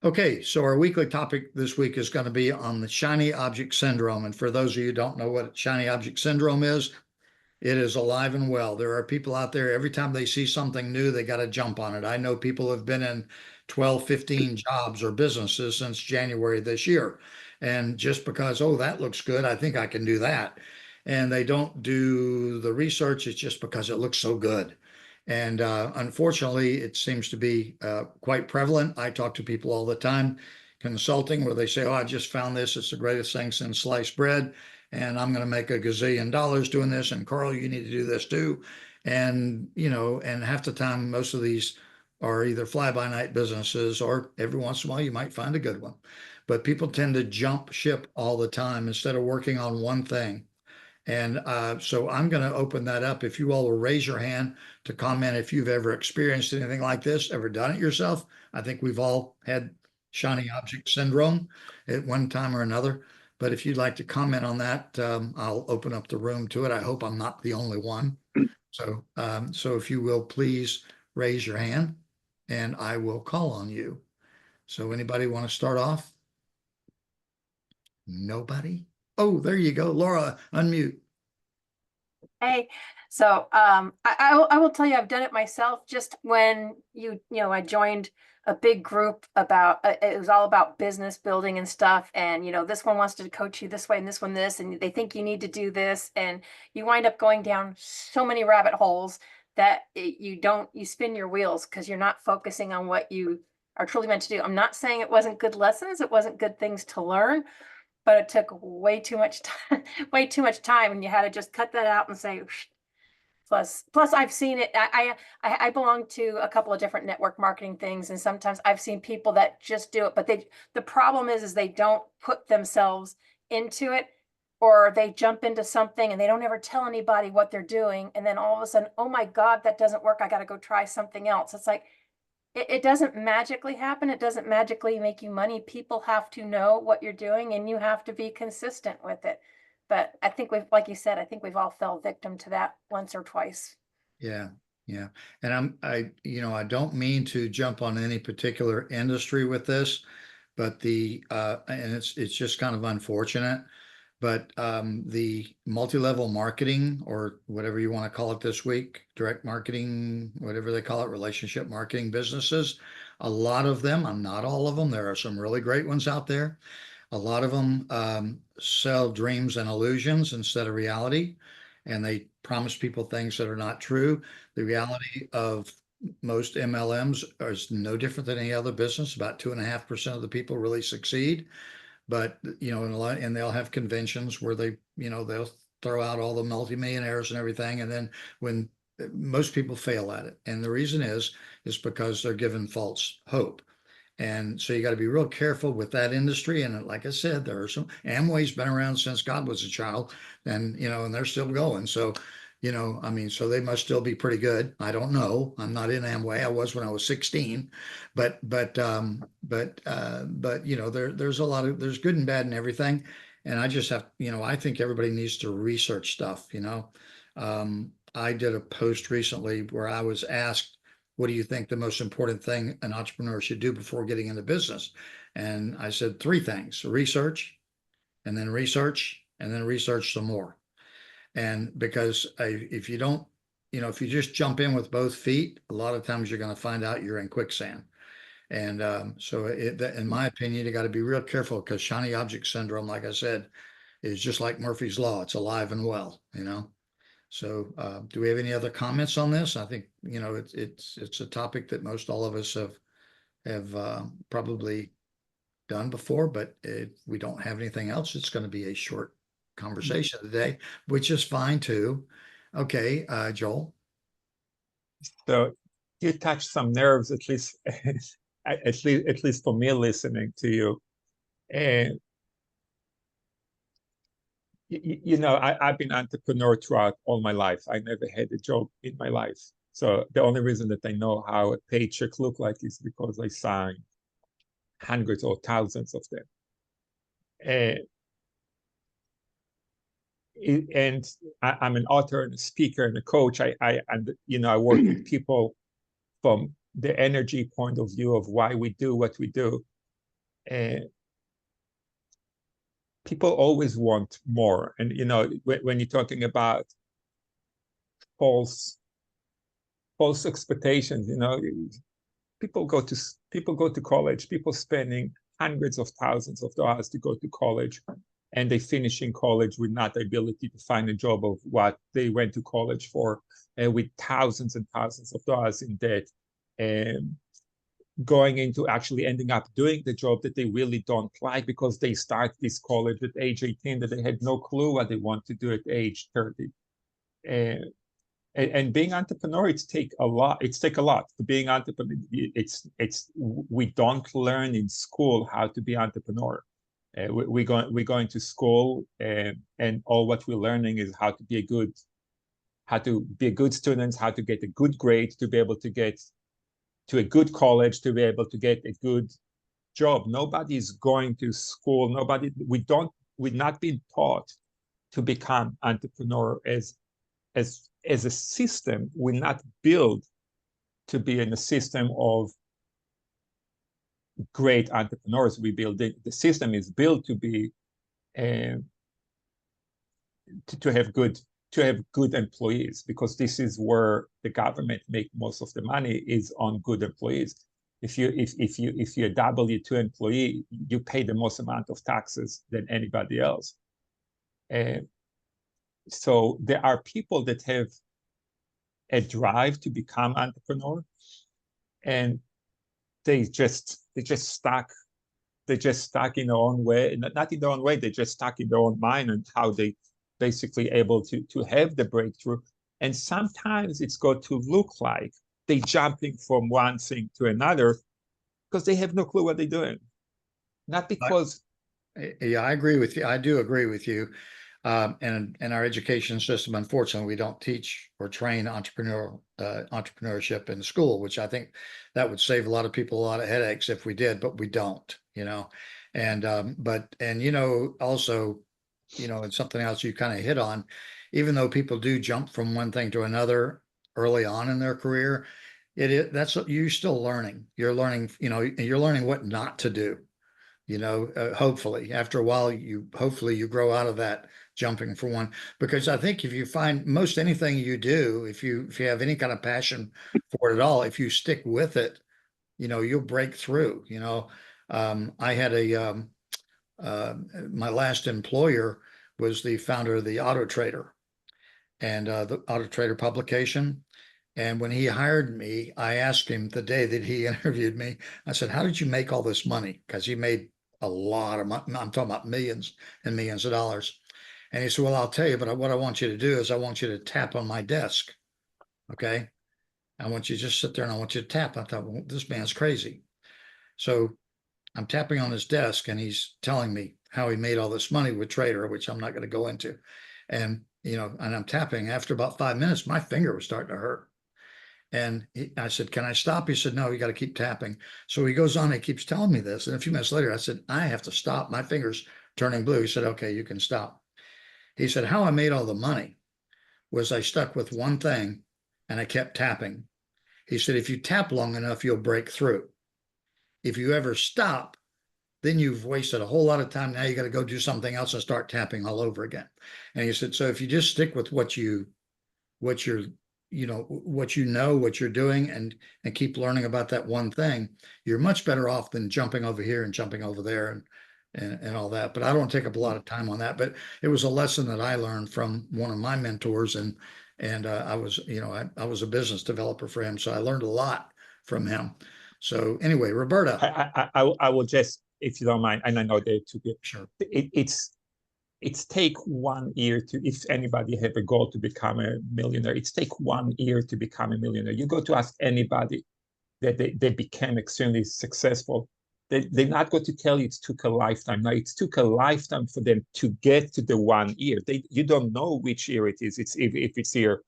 Okay, so our weekly topic this week is going to be on the shiny object syndrome. And for those of you who don't know what shiny object syndrome is, it is alive and well. There are people out there, every time they see something new, they got to jump on it. I know people have been in 12, 15 jobs or businesses since January this year. And just because, oh, that looks good, I think I can do that. And they don't do the research, it's just because it looks so good. And unfortunately, it seems to be quite prevalent. I talk to people all the time consulting where they say, oh, I just found this. It's the greatest thing since sliced bread. And I'm going to make a gazillion dollars doing this. And Carl, you need to do this too. And, and half the time, most of these are either fly by night businesses or every once in a while you might find a good one. But people tend to jump ship all the time instead of working on one thing. And so I'm going to open that up. If you all will raise your hand to comment if you've ever experienced anything like this, ever done it yourself. I think we've all had shiny object syndrome at one time or another. But if you'd like to comment on that, I'll open up the room to it. I hope I'm not the only one. So if you will please raise your hand and I will call on you. So anybody want to start off? Nobody? Oh, there you go. Laura, unmute. Hey, so I will tell you, I've done it myself. Just when I joined a big group about it was all about business building and stuff, and this one wants to coach you this way and this one this, and they think you need to do this, and you wind up going down so many rabbit holes that you spin your wheels because you're not focusing on what you are truly meant to do. I'm not saying it wasn't good lessons, it wasn't good things to learn, but it took way too much time, and you had to just cut that out and say, plus I've seen it. I belong to a couple of different network marketing things, and sometimes I've seen people that just do it, but the problem is they don't put themselves into it, or they jump into something and they don't ever tell anybody what they're doing, and then all of a sudden, oh my God, that doesn't work. I got to go try something else. It's like, it doesn't magically happen. It doesn't magically make you money. People have to know what you're doing and you have to be consistent with it. But I think like you said, I think we've all fell victim to that once or twice. Yeah, yeah. And I don't mean to jump on any particular industry with this, but and it's just kind of unfortunate, but the multi-level marketing or whatever you want to call it this week, direct marketing, whatever they call it, relationship marketing businesses, a lot of them, I'm not all of them, there are some really great ones out there. A lot of them sell dreams and illusions instead of reality, and they promise people things that are not true. The reality of most MLMs is no different than any other business. About 2.5% of the people really succeed, but and they'll have conventions where they'll throw out all the multimillionaires and everything, and then when most people fail at it, and the reason is because they're given false hope. And so you got to be real careful with that industry. And like I said, there are Amway's been around since God was a child, and and they're still going. So, I mean, so they must still be pretty good. I don't know. I'm not in Amway. I was when I was 16, but there's a lot of there's good and bad and everything. And I just have, I think everybody needs to research stuff. I did a post recently where I was asked, what do you think the most important thing an entrepreneur should do before getting into business? And I said three things: research, and then research, and then research some more. And because if you don't, if you just jump in with both feet, a lot of times you're going to find out you're in quicksand. And so, in my opinion, you got to be real careful because shiny object syndrome, like I said, is just like Murphy's Law. It's alive and well. So, do we have any other comments on this? I think it's a topic that most all of us have probably done before, but if we don't have anything else, it's going to be a short conversation today, which is fine too. Okay, Joel. So you touched some nerves, at least at least for me listening to you. And I've been entrepreneur throughout all my life. I never had a job in my life. So the only reason that I know how a paycheck look like is because I signed hundreds or thousands of them. And I'm an author and a speaker and a coach. I work with people from the energy point of view of why we do what we do. people always want more. And, you know, when you're talking about false expectations, you know, people go to college, people spending hundreds of thousands of dollars to go to college, and they finish in college with not the ability to find a job of what they went to college for, with thousands and thousands of dollars in debt, and going into actually ending up doing the job that they really don't like because they start this college at age 18 that they had no clue what they want to do at age 30. And being entrepreneur, it's take a lot. To being entrepreneur, we don't learn in school how to be entrepreneur. We're going to school, and all what we're learning is how to be a good student, how to get a good grade, to be able to get to a good college, to be able to get a good job. Nobody is going to school. We're not being taught to become entrepreneur as a system. We're not built to be in a system of great entrepreneurs. The system is built to be to have good employees, because this is where the government make most of the money, is on good employees. If you're a W-2 employee, you pay the most amount of taxes than anybody else. So there are people that have a drive to become entrepreneur, and they just stuck in their own way, not in their own way, they're just stuck in their own mind, and how they basically able to have the breakthrough. And sometimes it's going to look like they jumping from one thing to another because they have no clue what they're doing. Not because. Yeah, I agree with you. I do agree with you. And in our education system, unfortunately, we don't teach or train entrepreneurship in school, which I think that would save a lot of people a lot of headaches if we did, but we don't, you know. And you know, also, you know, it's something else you kind of hit on. Even though people do jump from one thing to another early on in their career, that's what you're still learning. You're learning, you know, you're learning what not to do. You know, hopefully after a while, hopefully you grow out of that jumping for one. Because I think if you find most anything you do, if you have any kind of passion for it at all, if you stick with it, you know, you'll break through. You know, I had my last employer was the founder of the Auto Trader, and the Auto Trader publication. And when he hired me, I asked him the day that he interviewed me, I said, "How did you make all this money?" Because he made a lot of money. I'm talking about millions and millions of dollars. And he said, "Well, I'll tell you, but what I want you to do is I want you to tap on my desk. Okay. I want you to just sit there and I want you to tap." I thought, well, this man's crazy. So I'm tapping on his desk and he's telling me how he made all this money with Trader, which I'm not going to go into. And, you know, and I'm tapping. After about 5 minutes, my finger was starting to hurt. And I said, "Can I stop?" He said, "No, you got to keep tapping." So he goes on, he keeps telling me this. And a few minutes later, I said, "I have to stop. My finger's turning blue." He said, "Okay, you can stop." He said, "How I made all the money was I stuck with one thing and I kept tapping." He said, "If you tap long enough, you'll break through. If you ever stop, then you've wasted a whole lot of time. Now you got to go do something else and start tapping all over again." And he said, "So if you just stick with what you're you know, what you're doing, and keep learning about that one thing, you're much better off than jumping over here and jumping over there and all that." But I don't take up a lot of time on that. But it was a lesson that I learned from one of my mentors, and I was, you know, I was a business developer for him, so I learned a lot from him. So anyway, Roberta. I will just, if you don't mind, and I know they're too good. Sure. It's take 1 year to, if anybody have a goal to become a millionaire, it's take 1 year to become a millionaire. You go to ask anybody that they became extremely successful, they're not going to tell you it took a lifetime. No, it took a lifetime for them to get to the 1 year. You don't know which year it is. It's if it's here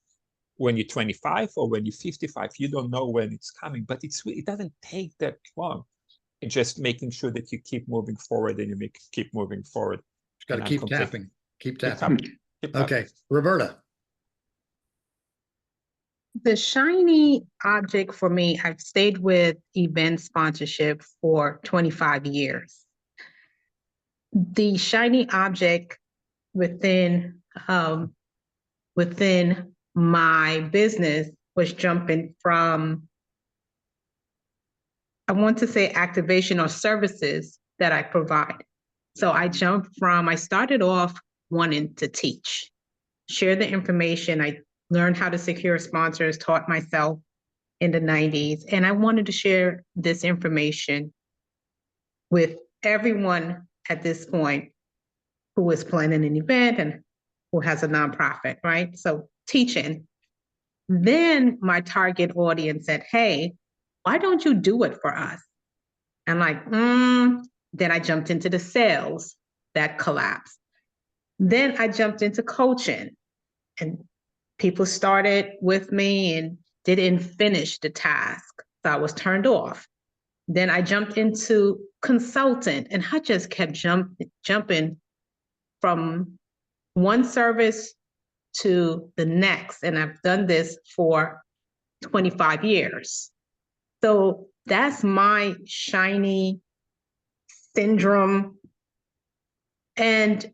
when you're 25 or when you're 55, you don't know when it's coming, but it doesn't take that long. It's just making sure that you keep moving forward, and you keep moving forward. Got to keep tapping. Keep tapping. Okay, Roberta. The shiny object for me, I've stayed with event sponsorship for 25 years. the shiny object within within my business was jumping from, I want to say, activation or services that I provide. So I started off wanting to teach, share the information. I learned how to secure sponsors, taught myself in the 90s, and I wanted to share this information with everyone at this point who is planning an event and who has a nonprofit, right? So teaching. Then my target audience said, hey, why don't you do it for us? And then I jumped into the sales, that collapsed. Then I jumped into coaching, and people started with me and didn't finish the task. So I was turned off. Then I jumped into consultant, and I just kept jumping from one service to the next. And I've done this for 25 years. So that's my shiny syndrome. And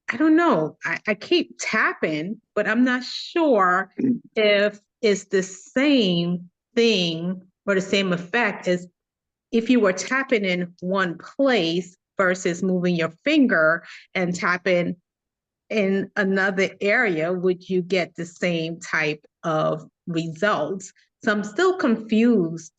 I don't know, I keep tapping, but I'm not sure if it's the same thing or the same effect as if you were tapping in one place versus moving your finger and tapping in another area, would you get the same type of results? So I'm still confused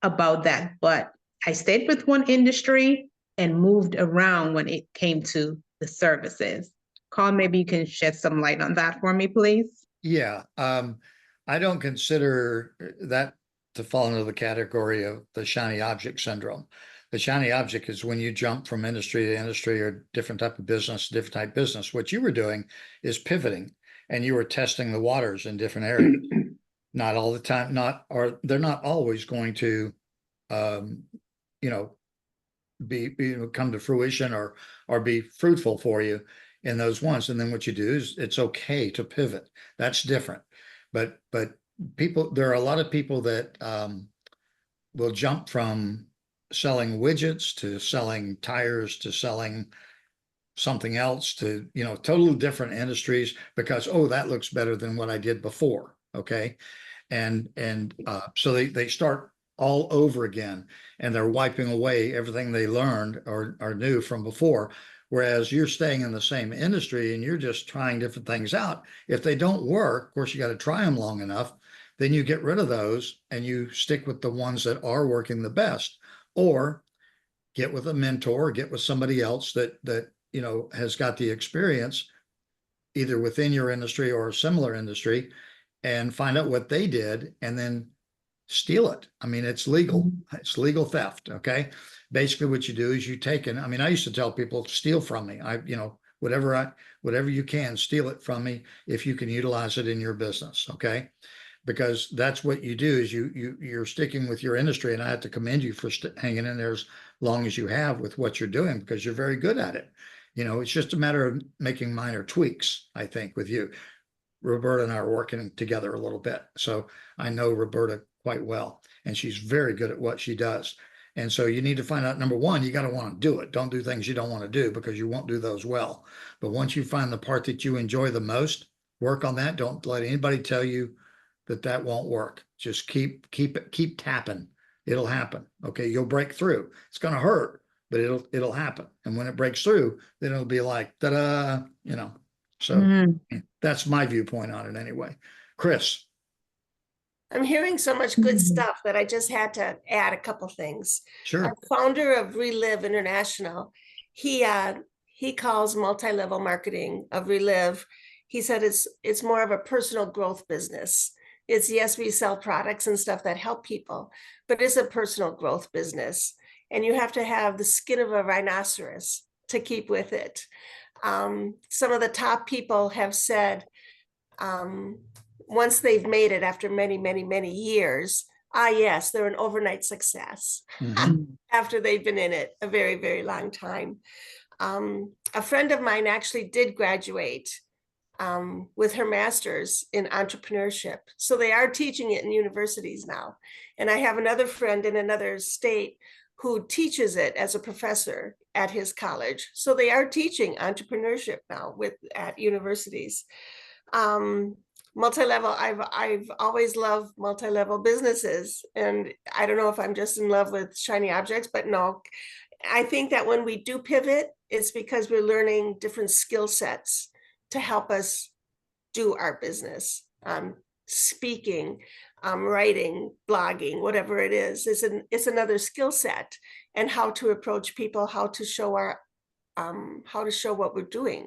about that, but I stayed with one industry and moved around when it came to the services. Carl, maybe you can shed some light on that for me, please. Yeah, I don't consider that to fall into the category of the shiny object syndrome. The shiny object is when you jump from industry to industry or different type of business, different type of business. What you were doing is pivoting, and you were testing the waters in different areas. Not all the time, they're not always going to, you know, come to fruition or be fruitful for you in those ones. And then what you do is it's okay to pivot. That's different. But there are a lot of people that will jump from selling widgets to selling tires to selling something else to, totally different industries because, oh, that looks better than what I did before. Okay. And so they start all over again, and they're wiping away everything they learned or knew from before. Whereas you're staying in the same industry and you're just trying different things out. If they don't work, of course, you got to try them long enough. Then you get rid of those and you stick with the ones that are working the best, or get with a mentor, get with somebody else that has got the experience either within your industry or a similar industry, and find out what they did and then steal it. I mean, it's legal. It's legal theft. Okay. Basically what you do is you take it. I mean, I used to tell people, steal from me. Whatever you can, steal it from me if you can utilize it in your business. Okay. Because that's what you do is you're sticking with your industry. And I have to commend you for hanging in there as long as you have with what you're doing, because you're very good at it. It's just a matter of making minor tweaks, I think, with you. Roberta and I are working together a little bit. So I know Roberta quite well, and she's very good at what she does. And so you need to find out, number one, you got to want to do it. Don't do things you don't want to do, because you won't do those well. But once you find the part that you enjoy the most, work on that. Don't let anybody tell you that won't work. Just keep tapping. It'll happen. Okay. You'll break through. It's going to hurt, but it'll happen. And when it breaks through, then it'll be like, ta-da, So that's my viewpoint on it anyway. Chris. I'm hearing so much good stuff that I just had to add a couple things. Sure. Our founder of Relive International, he calls multi-level marketing of Relive. He said it's more of a personal growth business. It's, yes, we sell products and stuff that help people, but it's a personal growth business. And you have to have the skin of a rhinoceros to keep with it. Some of the top people have said, once they've made it after many, many, many years, yes, they're an overnight success after they've been in it a very, very long time. A friend of mine actually did graduate with her master's in entrepreneurship. So they are teaching it in universities now. And I have another friend in another state who teaches it as a professor at his college. So they are teaching entrepreneurship now at universities. Multi-level, I've always loved multi-level businesses, and I don't know if I'm just in love with shiny objects, but no, I think that when we do pivot, it's because we're learning different skill sets to help us do our business. Speaking, writing, blogging, whatever it is, it's another skill set, and how to approach people, how to show what we're doing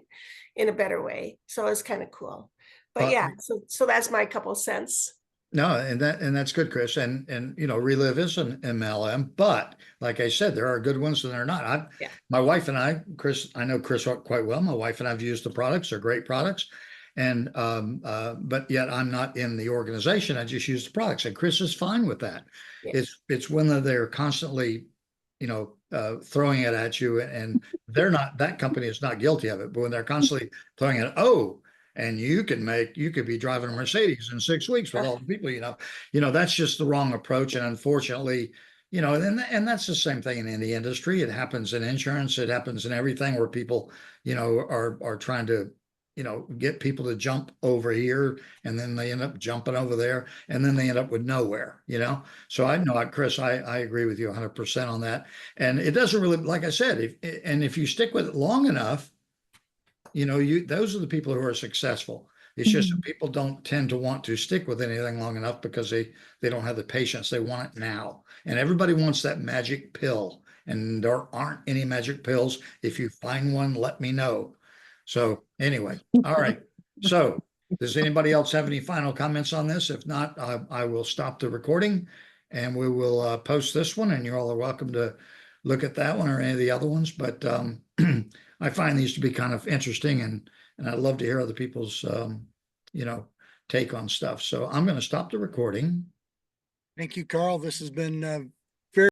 in a better way. So it's kind of cool. But yeah, so that's my couple cents. No, and that's good, Chris. And Relive is an MLM, but like I said, there are good ones and there are not. My wife and I, Chris, I know Chris quite well. My wife and I've used the products; they're great products. And but yet I'm not in the organization. I just use the products, and Chris is fine with that. Yeah. It's when they're constantly, throwing it at you, and they're not. That company is not guilty of it, but when they're constantly throwing it, and you could be driving a Mercedes in 6 weeks with all the people, that's just the wrong approach. And unfortunately, and that's the same thing in the industry. It happens in insurance. It happens in everything where people, are trying to, get people to jump over here, and then they end up jumping over there, and then they end up with nowhere, So I know, Chris, I agree with you 100% on that. And it doesn't really, like I said, if you stick with it long enough, those are the people who are successful. It's just that people don't tend to want to stick with anything long enough because they don't have the patience. They want it now. And everybody wants that magic pill. And there aren't any magic pills. If you find one, let me know. So anyway, all right. So does anybody else have any final comments on this? If not, I will stop the recording, and we will post this one, and you all are welcome to look at that one or any of the other ones. But I find these to be kind of interesting, and I'd love to hear other people's, take on stuff. So I'm going to stop the recording. Thank you, Carl. This has been